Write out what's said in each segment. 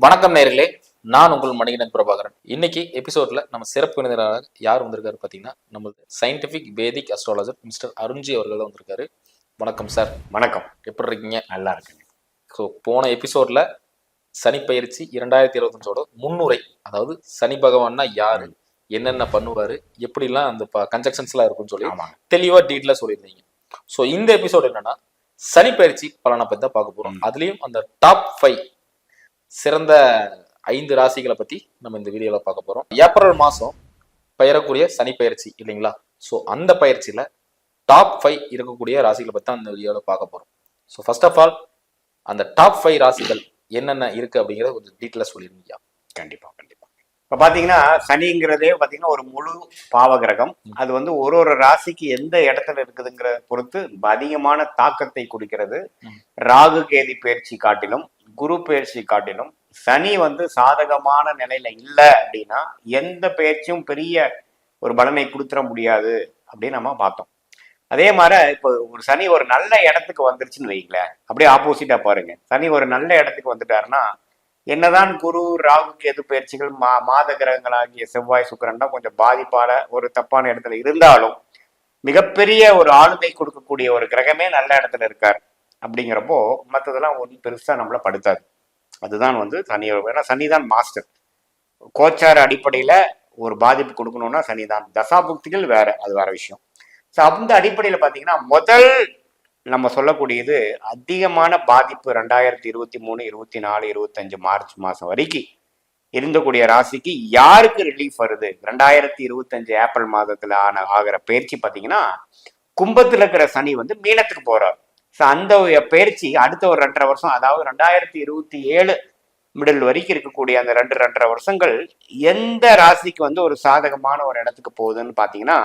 வணக்கம் நேயர்களே, நான் உங்கள் மணிகண்டன் பிரபாகரன். இன்னைக்கு எபிசோட்ல நம்ம சிறப்பு விருந்தினராக யார் வந்திருக்காரு பார்த்தீங்கன்னா, நம்ம சயின்டிபிக் வேதிக் அஸ்ட்ராலஜர் மிஸ்டர் அருண்ஜி அவர்கள் தான் வந்திருக்காரு. வணக்கம் சார். வணக்கம். எப்படி இருக்கீங்க? நல்லா இருக்குங்க. ஸோ போன எபிசோட்ல சனிப்பயிற்சி 2025ஓட முன்னுரை, அதாவது சனி பகவான்னா யாரு, என்னென்ன பண்ணுவாரு, எப்படிலாம் அந்த கன்ஜெக்ஷன்ஸ்லாம் இருக்குன்னு சொல்லி தெளிவா டீட்டெயிலாக சொல்லியிருந்தீங்க. ஸோ இந்த எபிசோட் என்னன்னா சனிப்பயிற்சி பலனை பற்றி தான் பார்க்க போறோம். அதுலயும் அந்த டாப் 5 சிறந்த 5 ராசிகளை பத்தி நம்ம இந்த வீடியோல பார்க்க போறோம். ஏப்ரல் மாசம் பெயரக்கூடிய சனி பயிற்சி இல்லைங்களா? ஸோ அந்த பயிற்சியில டாப் 5 இருக்கக்கூடிய ராசிகளை பத்தி தான் அந்த வீடியோல பார்க்க போறோம். ஸோ ஃபர்ஸ்ட் ஆஃப் ஆல் அந்த டாப் 5 ராசிகள் என்னென்ன இருக்கு அப்படிங்கிறத கொஞ்சம் டீட்டெயிலாக சொல்லிருந்தீங்க. கண்டிப்பா கண்டிப்பா. இப்போ பார்த்தீங்கன்னா சனிங்கிறதே பார்த்தீங்கன்னா ஒரு முழு பாவகிரகம். அது வந்து ஒரு ராசிக்கு எந்த இடத்துல இருக்குதுங்கிற பொறுத்து அதிகமான தாக்கத்தை கொடுக்கிறது. ராகு கேதி பயிற்சி காட்டிலும் குரு பயிற்சி காட்டிலும் சனி வந்து சாதகமான நிலையில இல்லை அப்படின்னா எந்த பயிற்சியும் பெரிய ஒரு பலனை கொடுத்துட முடியாது அப்படின்னு நம்ம பார்த்தோம். அதே மாதிரி இப்போ ஒரு சனி ஒரு நல்ல இடத்துக்கு வந்துருச்சுன்னு வைங்களேன், அப்படியே ஆப்போசிட்டா பாருங்க. சனி ஒரு நல்ல இடத்துக்கு வந்துட்டாருன்னா என்னதான் குரு ராகு கேது பயிற்சிகள் மாத கிரகங்களாகிய செவ்வாய் சுக்கிரன் தான் கொஞ்சம் பாதிப்பால ஒரு தப்பான இடத்துல இருந்தாலும் மிகப்பெரிய ஒரு ஆளுமை கொடுக்கக்கூடிய ஒரு கிரகமே நல்ல இடத்துல இருக்கார். அப்படிங்கிறப்போ மற்றதெல்லாம் ஒன்றும் பெருசா நம்மள படுத்தாது. அதுதான் வந்து சனியோட, ஏன்னா சனி தான் மாஸ்டர். கோச்சார அடிப்படையில ஒரு பாதிப்பு கொடுக்கணும்னா சனி தான். தசாபுக்திகள் வேற, அது வேற விஷயம். ஸோ அந்த அடிப்படையில பாத்தீங்கன்னா முதல் நம்ம சொல்லக்கூடியது அதிகமான பாதிப்பு 2023, 24, 25 மார்ச் மாசம் வரைக்கும் இருந்தக்கூடிய ராசிக்கு யாருக்கு ரிலீஃப் வருது? 2025 ஏப்ரல் மாதத்துல ஆகிற பயிற்சி பாத்தீங்கன்னா கும்பத்துல இருக்கிற சனி வந்து மீனத்துக்கு போறாரு. ஸோ அந்த பயிற்சி அடுத்த ஒரு 2.5 வருஷம், அதாவது 2027 மிடில் வரைக்கும் இருக்கக்கூடிய அந்த 2.5 வருஷங்கள் எந்த ராசிக்கு வந்து ஒரு சாதகமான ஒரு இடத்துக்கு போகுதுன்னு பாத்தீங்கன்னா,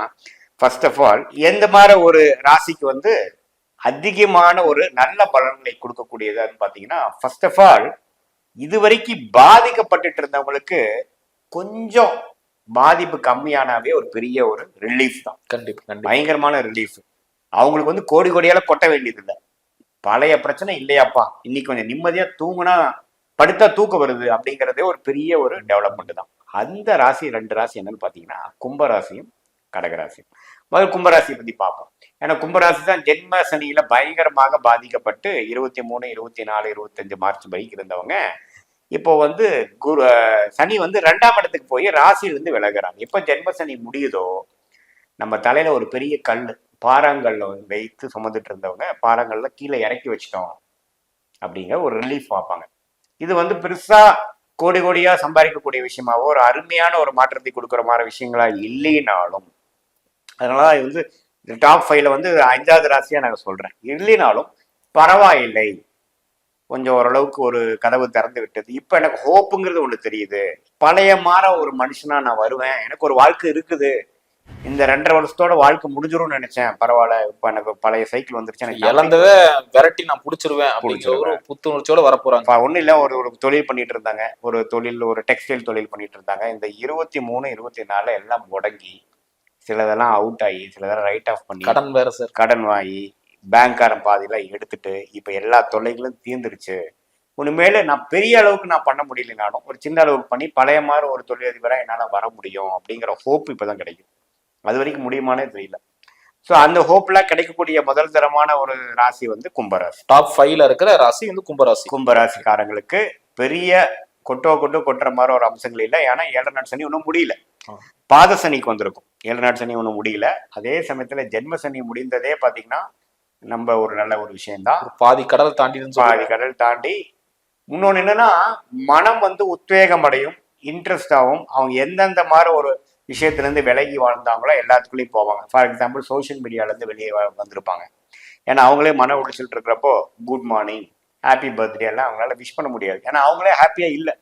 ஃபர்ஸ்ட் ஆஃப் ஆல் எந்த மாதிரி ஒரு ராசிக்கு வந்து அதிகமான ஒரு நல்ல பலன்களை கொடுக்கக்கூடியதுன்னு பாத்தீங்கன்னா, ஃபர்ஸ்ட் ஆஃப் ஆல் இது வரைக்கும் பாதிக்கப்பட்டு இருந்தவங்களுக்கு கொஞ்சம் பாதிப்பு கம்மியானாவே ஒரு பெரிய ஒரு ரிலீஃப் தான். கண்டிப்பா பயங்கரமான ரிலீஃப். அவங்களுக்கு வந்து கோடி கோடியால கொட்ட வேண்டியது இல்லை. பழைய பிரச்சனை இல்லையாப்பா, இன்னைக்கு கொஞ்சம் நிம்மதியா தூங்குனா படுத்தா தூக்கம் வருது அப்படிங்கிறதே ஒரு பெரிய ஒரு டெவலப்மெண்ட் தான். அந்த ராசி 2 ராசி என்னன்னு பாத்தீங்கன்னா கும்பராசியும் கடகராசியும். முதல் கும்பராசியை பத்தி பார்ப்போம். ஏன்னா கும்பராசி தான் ஜென்ம சனியில பயங்கரமாக பாதிக்கப்பட்டு 23, 24, 25 மார்ச் வரைக்கும் இருந்தவங்க இப்போ வந்து சனி வந்து 2ஆம் இடத்துக்கு போய் ராசியிலிருந்து விலகுறாங்க. எப்போ ஜென்ம சனி முடியுதோ நம்ம தலையில ஒரு பெரிய கல் பாறாங்கல்ல வைத்து சுமந்துட்டு இருந்தவங்க பாறாங்கல்ல கீழே இறக்கி வச்சிட்டோம் அப்படிங்கிற ஒரு ரிலீஃப் பார்ப்பாங்க. இது வந்து பெருசா கோடி கோடியா சம்பாதிக்கக்கூடிய விஷயமாவோ ஒரு அருமையான ஒரு மாற்றத்தை கொடுக்குற மாதிரி விஷயங்களா இல்லைனாலும், அதனால இது வந்து டாப் 5ல வந்து 5வது ராசியா நாங்கள் சொல்றேன். இல்லைனாலும் பரவாயில்லை, கொஞ்சம் ஓரளவுக்கு ஒரு கதவு திறந்து விட்டது. இப்போ எனக்கு ஹோப்புங்கிறது ஒன்று தெரியுது. பழைய மாற ஒரு மனுஷனா நான் வருவேன், எனக்கு ஒரு வாழ்க்கை இருக்குது. இந்த 2.5 வருஷத்தோட வாழ்க்கை முடிஞ்சிரும்னு நினைச்சேன், பரவாயில்ல, இப்ப எனக்கு பழைய சைக்கிள் வந்துருச்சு, எனக்கு இழந்ததை விரட்டி நான் புடிச்சிருவேன் அப்படிங்கிற ஒரு புத்துணர்ச்சியோட வரப்போறாங்க. ஒன்றும் இல்லை, ஒரு தொழில் பண்ணிட்டு இருந்தாங்க, ஒரு டெக்ஸ்டைல் தொழில் பண்ணிட்டு இருந்தாங்க. இந்த 23, 24 எல்லாம் முடங்கி சிலதெல்லாம் அவுட் ஆகி சிலதெல்லாம் ரைட் ஆஃப் பண்ணி கடன் வேற சார், கடன் வாங்கி பேங்க்காரன் பாதியெல்லாம் எடுத்துட்டு இப்ப எல்லா தொல்லைகளும் தீர்ந்துருச்சு. உண்மையில நான் பெரிய அளவுக்கு நான் பண்ண முடியலனாலும் ஒரு சின்ன அளவுக்கு பண்ணி பழைய மாதிரி ஒரு தொழிலதிபராக என்னால் வர முடியும் அப்படிங்கிற ஹோப் இப்போதான் கிடைக்கும். அது வரைக்கும் முடியுமானே தெரியல. ஸோ அந்த ஹோப்லாம் கிடைக்கக்கூடிய முதல் தரமான ஒரு ராசி வந்து கும்பராசி. டாப் 5ல இருக்கிற ராசி வந்து கும்பராசி. கும்பராசிக்காரங்களுக்கு பெரிய கொட்டுற மாதிரி ஒரு அம்சங்கள் இல்லை. ஏன்னா 7 நாள் சனி ஒன்றும் முடியல, பாத சனிக்கு வந்திருக்கும். 7 நாள் சனி ஒன்றும் முடியல. அதே சமயத்துல ஜென்ம சனி முடிந்ததே பாத்தீங்கன்னா நம்ம ஒரு நல்ல ஒரு விஷயம்தான். பாதி கடல் தாண்டி இன்னொன்னு என்னன்னா மனம் வந்து உத்வேகம் அடையும், இன்ட்ரெஸ்ட் ஆகும். அவங்க எந்தெந்த மாதிரி ஒரு விஷயத்துல இருந்து விலகி வாழ்ந்தாங்களோ எல்லாத்துக்குள்ளேயும் போவாங்க. ஃபார் எக்ஸாம்பிள் சோசியல் மீடியால இருந்து வெளியே வந்திருப்பாங்க. ஏன்னா அவங்களே மன உளைச்சல் இருக்கிறப்போ குட் மார்னிங், ஹாப்பி பர்த்டே எல்லாம் அவங்களால விஷ் பண்ண முடியாது. ஏன்னா அவங்களே ஹாப்பியா இல்லை.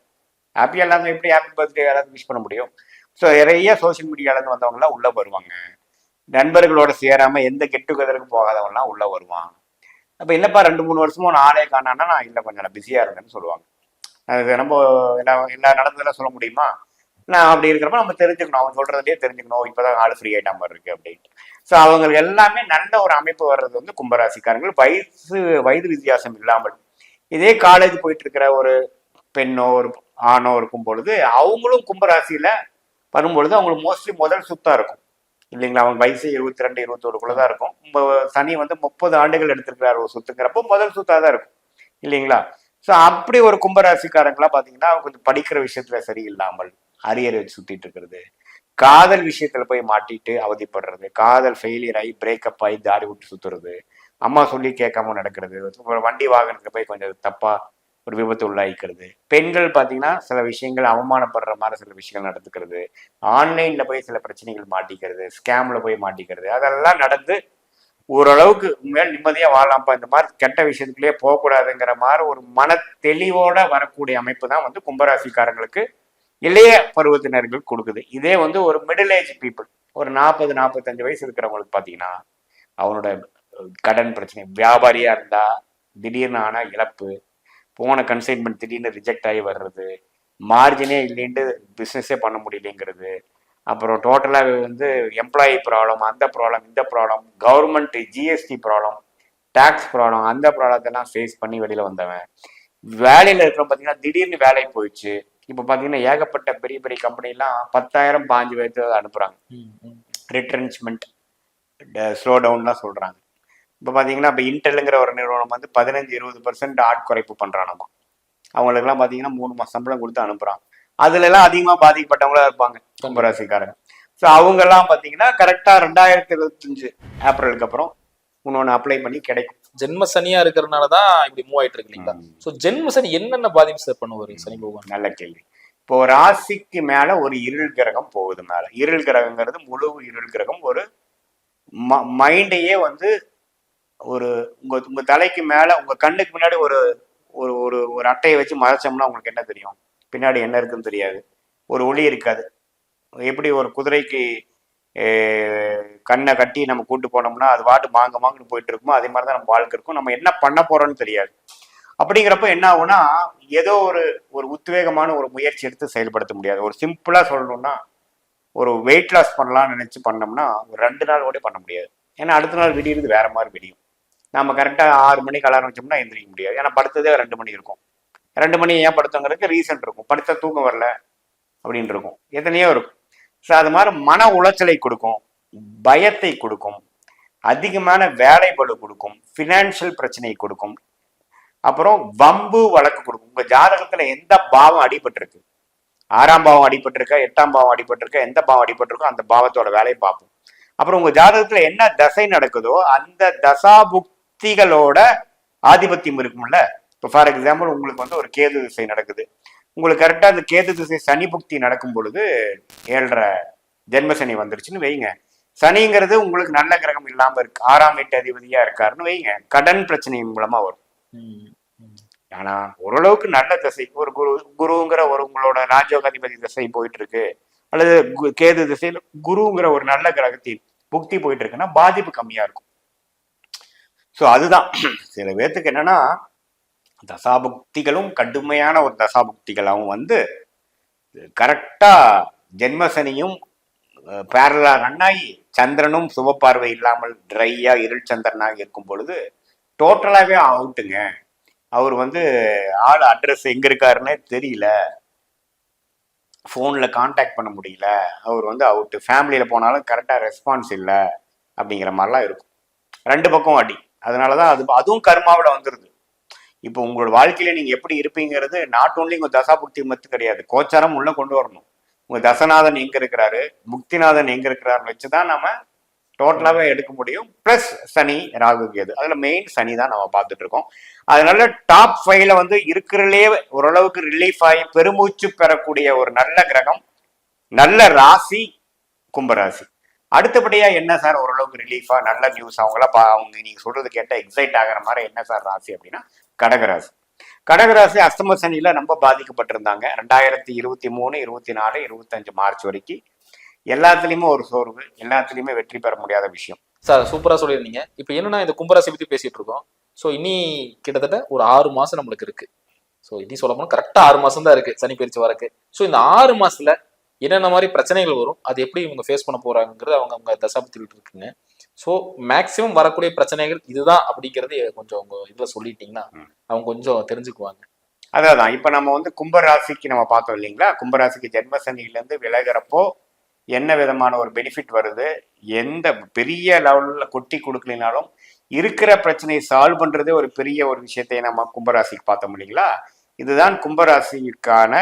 ஹாப்பியா இல்லாம எப்படி ஹாப்பி பர்த்டே யாராவது விஷ் பண்ண முடியும்? ஸோ நிறைய சோசியல் மீடியால இருந்து வந்தவங்கலாம் உள்ள வருவாங்க. நண்பர்களோட சேராம எந்த கெட் டுகெதருக்கு போகாதவங்கலாம் உள்ள வருவாங்க. அப்ப என்னப்பா 2-3 வருஷமும் நான் ஆளே காணான்னா, நான் இல்லை கொஞ்சம் நான் பிஸியா இருந்தேன்னு சொல்லுவாங்க. அது நம்ம எல்லா நடந்ததெல்லாம் சொல்ல முடியுமா? நான் அப்படி இருக்கிறப்ப நம்ம தெரிஞ்சுக்கணும், அவங்க சொல்றதுலேயே தெரிஞ்சுக்கணும், இப்போதான் ஆள் ஃப்ரீ ஆயிட்ட மாதிரி இருக்கு அப்படின்ட்டு. ஸோ அவங்களுக்கு எல்லாமே நல்ல ஒரு அமைப்பு வர்றது வந்து கும்பராசிக்காரங்கள். வயது வித்தியாசம் இல்லாமல் இதே காலேஜ் போயிட்டு இருக்கிற ஒரு பெண்ணோ ஒரு ஆணோ இருக்கும் பொழுது அவங்களும் கும்பராசியில வரும்பொழுது அவங்களுக்கு மோஸ்ட்லி முதல் சுத்தா இருக்கும் இல்லைங்களா. அவங்க வயசு 22, 21 இருக்கும். சனி வந்து 30 ஆண்டுகள் எடுத்திருக்கிறார் ஒரு சுத்துங்கிறப்போ முதல் சுத்தா தான் இருக்கும் இல்லைங்களா. ஸோ அப்படி ஒரு கும்பராசிக்காரங்களா பாத்தீங்கன்னா அவங்க கொஞ்சம் படிக்கிற விஷயத்துல சரியில்லாமல் அரியரை வச்சு சுத்திட்டு இருக்கிறது, காதல் விஷயத்துல போய் மாட்டிட்டு அவதிப்படுறது, காதல் ஃபெயிலியர் ஆகி பிரேக்கப் ஆகி தாடி விட்டு சுத்துறது, அம்மா சொல்லி கேட்காம நடக்கிறது, வண்டி வாகனத்துல போய் கொஞ்சம் தப்பா ஒரு விபத்து உள்ளாயிக்கிறது, பெண்கள் பார்த்தீங்கன்னா சில விஷயங்கள் அவமானப்படுற மாதிரி சில விஷயங்கள் நடந்துக்கிறது, ஆன்லைன்ல போய் சில பிரச்சனைகள் மாட்டிக்கிறது, ஸ்கேம்ல போய் மாட்டிக்கிறது, அதெல்லாம் நடந்து ஓரளவுக்கு மேல் நிம்மதியா வாழலாம்ப்பா, இந்த மாதிரி கெட்ட விஷயத்துக்குள்ளேயே போகக்கூடாதுங்கிற மாதிரி ஒரு மன தெளிவோட வரக்கூடிய அமைப்பு தான் வந்து கும்பராசிக்காரங்களுக்கு இளைய பருவத்தினர்கள் கொடுக்குது. இதே வந்து ஒரு மிடில் ஏஜ் பீப்புள், ஒரு 40-45 வயசு இருக்கிறவங்களுக்கு பார்த்தீங்கன்னா அவனோட கடன் பிரச்சனை, வியாபாரியா இருந்தா திடீர்னு ஆனா இழப்பு, போன கன்சைன்மெண்ட் திடீர்னு ரிஜெக்ட் ஆகி வர்றது, மார்ஜினே இல்லைன்ட்டு பிஸ்னஸே பண்ண முடியலைங்கிறது, அப்புறம் டோட்டலாக வந்து எம்ப்ளாயி ப்ராப்ளம், அந்த ப்ராப்ளம், இந்த problem, government GST problem, tax problem, அந்த ப்ராப்ளத்தெல்லாம் ஃபேஸ் பண்ணி வெளியில வந்தவன். வேலையில இருக்கிறவங்க பார்த்தீங்கன்னா திடீர்னு வேலைக்கு போயிடுச்சு. இப்போ பார்த்தீங்கன்னா ஏகப்பட்ட பெரிய பெரிய கம்பெனிலாம் 10,000 5 பேர்த்து அனுப்புறாங்க. ரிட்ரென்ச்மெண்ட், ஸ்லோ டவுன்லாம் சொல்றாங்க. இப்போ பார்த்தீங்கன்னா இப்போ இன்டெல்லுங்கிற ஒரு நிறுவனம் வந்து 15-20% ஆட்குறைப்பு பண்றானாமா. அவங்களுக்குலாம் பார்த்தீங்கன்னா 3 மாசம் சம்பளம் கொடுத்து அனுப்புறாங்க. அதுல எல்லாம் அதிகமாக பாதிக்கப்பட்டவங்களா இருப்பாங்க கும்பராசிக்காரங்க. ஸோ அவங்கெல்லாம் பார்த்தீங்கன்னா கரெக்டா 2025 ஏப்ரலுக்கு அப்புறம் இன்னொன்று அப்ளை பண்ணி கிடைக்கும். ஜென்ம சனியா இருக்கிறதுனாலதான் இப்படி மூவ் ஆயிட்டு இருக்கு இல்லைங்களா. சோ ஜென்ம சனி என்னென்ன பாதிப்பு சார் பண்ணுவாரு சனி பகவான்? நல்ல கேள்வி. இப்போ ராசிக்கு மேல ஒரு இருள் கிரகம் போகுது. மேல இருள் கிரகங்கிறது முழு இருள் கிரகம் ஒரு மைண்டையே வந்து ஒரு உங்க தலைக்கு மேல உங்க கண்ணுக்கு முன்னாடி ஒரு ஒரு ஒரு ஒரு அட்டையை வச்சு மறைச்சோம்னா உங்களுக்கு என்ன தெரியும்? பின்னாடி என்ன இருக்குன்னு தெரியாது, ஒரு ஒளி இருக்காது. எப்படி ஒரு குதிரைக்கு கண்ணை கட்டி நம்ம கூட்டு போனோம்னா அது வாட்டு மாங்கன்னு போயிட்டு இருக்குமோ அதே மாதிரிதான் நம்ம வாழ்க்கை இருக்கும். நம்ம என்ன பண்ண போறோம்னு தெரியாது. அப்படிங்கிறப்ப என்ன ஆகும்னா ஏதோ ஒரு ஒரு உத்வேகமான ஒரு முயற்சி எடுத்து செயல்படுத்த முடியாது. ஒரு சிம்பிளா சொல்லணும்னா ஒரு வெயிட் லாஸ் பண்ணலாம்னு நினைச்சு பண்ணோம்னா ஒரு 2 நாள் கூட பண்ண முடியாது. ஏன்னா அடுத்த நாள் விடியுறது வேற மாதிரி விடியும். நம்ம கரெக்டா 6 மணிக்கு அலாரம் வச்சோம்னா எந்திரிக்க முடியாது. ஏன்னா படுத்ததே 2 மணி இருக்கும். 2 மணி ஏன் படுத்தவங்களுக்கு ரீசன் இருக்கும். படுத்த தூக்கம் வரல அப்படின்னு இருக்கும், எத்தனையோ இருக்கும். ஸோ அது மாதிரி மன உளைச்சலை கொடுக்கும், பயத்தை கொடுக்கும், அதிகமான வேலை பளு கொடுக்கும், ஃபினான்ஷியல் பிரச்சனையை கொடுக்கும், அப்புறம் வம்பு வழக்கு கொடுக்கும். உங்க ஜாதகத்துல எந்த பாவம் அடிபட்டிருக்கு, 6ஆம் பாவம் அடிபட்டிருக்க, 8ஆம் பாவம் அடிபட்டிருக்க, எந்த பாவம் அடிபட்டிருக்கோ அந்த பாவத்தோட வேலையை பார்ப்போம். அப்புறம் உங்க ஜாதகத்துல என்ன தசை நடக்குதோ அந்த தசாபுக்திகளோட ஆதிபத்தியம் இருக்கும்ல. இப்போ ஃபார் எக்ஸாம்பிள் உங்களுக்கு வந்து ஒரு கேது திசை நடக்குது, உங்களுக்கு கரெக்டா அந்த கேது திசை சனி புக்தி நடக்கும் பொழுது 7.5 ஜென்ம சனி வந்துருச்சுன்னு வைங்க. சனிங்கிறது உங்களுக்கு நல்ல கிரகம் இல்லாம இருக்கு, 6ஆம் வீட்டு அதிபதியா இருக்காருன்னு வைங்க, கடன் பிரச்சனை மூலமா வரும். ஆனா ஓரளவுக்கு நல்ல திசை, ஒரு குருங்கிற ஒரு உங்களோட ராஜயோகாதிபதி திசை போயிட்டு இருக்கு, அல்லது கேது திசையில் குருங்கிற ஒரு நல்ல கிரகத்தின் புக்தி போயிட்டு இருக்குன்னா பாதிப்பு கம்மியா இருக்கும். ஸோ அதுதான் சில பேர்த்துக்கு என்னன்னா தசாபுக்திகளும் கடுமையான ஒரு தசாபுக்திகளாகவும் வந்து கரெக்டா ஜென்மசனியும் பேரலா ரன்னாகி சந்திரனும் சுப பார்வை இல்லாமல் ட்ரையா இருள் சந்திரனாக இருக்கும் பொழுது டோட்டலாவே அவுட்டுங்க. அவர் வந்து ஆள் அட்ரஸ் எங்க இருக்காருன்னே தெரியல, ஃபோன்ல கான்டாக்ட் பண்ண முடியல, அவர் வந்து அவுட்டு, ஃபேமிலியில போனாலும் கரெக்டா ரெஸ்பான்ஸ் இல்லை அப்படிங்கிற மாதிரிலாம் இருக்கும். 2 பக்கம் அடி. அதனாலதான் அதுவும் கர்மாவில வந்துருது. இப்போ உங்களோட வாழ்க்கையில நீங்க எப்படி இருப்பீங்கிறது நாட் ஓன்லி உங்க தசாபுக்தி மத்து கிடையாது, கோச்சாரம் உள்ள கொண்டு வரணும். உங்க தசநாதன் எங்க இருக்கிறாரு, முக்திநாதன் எங்க இருக்கிறாருன்னு வச்சுதான் நம்ம டோட்டலாவே எடுக்க முடியும். பிளஸ் சனி ராகு கேது, அதுல மெயின் சனி தான் நம்ம பார்த்துட்டு இருக்கோம். அதனால டாப் 5ல வந்து இருக்கிறதுலே ஓரளவுக்கு ரிலீஃப் ஆகி பெருமூச்சு பெறக்கூடிய ஒரு நல்ல கிரகம், நல்ல ராசி கும்பராசி. அடுத்தபடியா என்ன சார் ஓரளவுக்கு ரிலீஃபா நல்ல நியூஸ் அவங்க நீங்க சொல்றது கேட்ட எக்ஸைட் ஆகிற மாதிரி என்ன சார் ராசி அப்படின்னா கடகராசி. கடகராசி அஸ்தம சனியில ரொம்ப பாதிக்கப்பட்டிருந்தாங்க 2023, 24, 25 மார்ச் வரைக்கும். எல்லாத்துலயுமே ஒரு சோர்வு, எல்லாத்துலயுமே வெற்றி பெற முடியாத விஷயம். சார் சூப்பரா சொல்லியிருந்தீங்க. இப்ப என்னன்னா இந்த கும்பராசி பத்தி பேசிட்டு இருக்கோம். ஸோ இனி கிட்டத்தட்ட ஒரு 6 மாசம் நம்மளுக்கு இருக்கு. ஸோ இனி சொல்ல போனா கரெக்டா 6 மாசம் தான் இருக்கு சனி பயிற்சி வரக்கு. ஸோ இந்த 6 மாசத்துல என்னென்ன மாதிரி பிரச்சனைகள் வரும், அது எப்படி இவங்க ஃபேஸ் பண்ண போறாங்கிறது அவங்க தசாபுத்திட்டு இருக்குங்க. ஸோ மேக்சிமம் வரக்கூடிய பிரச்சனைகள் இதுதான் அப்படிங்கிறது கொஞ்சம் உங்க இதுல சொல்லிட்டீங்கன்னா அவங்க கொஞ்சம் தெரிஞ்சுக்குவாங்க. அதான் இப்ப நம்ம வந்து கும்பராசிக்கு நம்ம பார்த்தோம் இல்லைங்களா, கும்பராசிக்கு ஜென்ம சனியிலேருந்து விலகிறப்போ என்ன விதமான ஒரு பெனிஃபிட் வருது, எந்த பெரிய லெவல்ல கொட்டி கொடுக்கலினாலும் இருக்கிற பிரச்சனையை சால்வ் பண்றதே ஒரு பெரிய ஒரு விஷயத்தை நம்ம கும்பராசிக்கு பார்த்தோம் இல்லைங்களா. இதுதான் கும்பராசிக்கான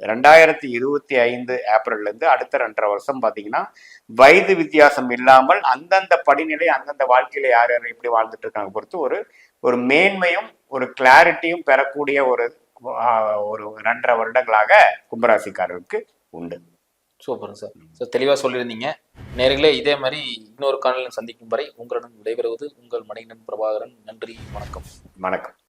2025 ஏப்ரல்ல இருந்து அடுத்த 2.5 வருஷம் பார்த்தீங்கன்னா வயது வித்தியாசம் இல்லாமல் அந்தந்த படிநிலை அந்தந்த வாழ்க்கையில யார் யார் எப்படி வாழ்ந்துட்டு இருக்காங்க பொறுத்து ஒரு ஒரு மேன்மையும் ஒரு கிளாரிட்டியும் பெறக்கூடிய ஒரு ஒரு 2.5 வருடங்களாக கும்பராசிக்காரருக்கு உண்டு. Super sir. சார் தெளிவாக சொல்லியிருந்தீங்க. நேர்களே இதே மாதிரி இன்னொரு காணொலியில் சந்திக்கும் வரை உங்களிடம் விடைபெறுவது உங்கள் மணிகண்டன் பிரபாகரன். நன்றி, வணக்கம். வணக்கம்.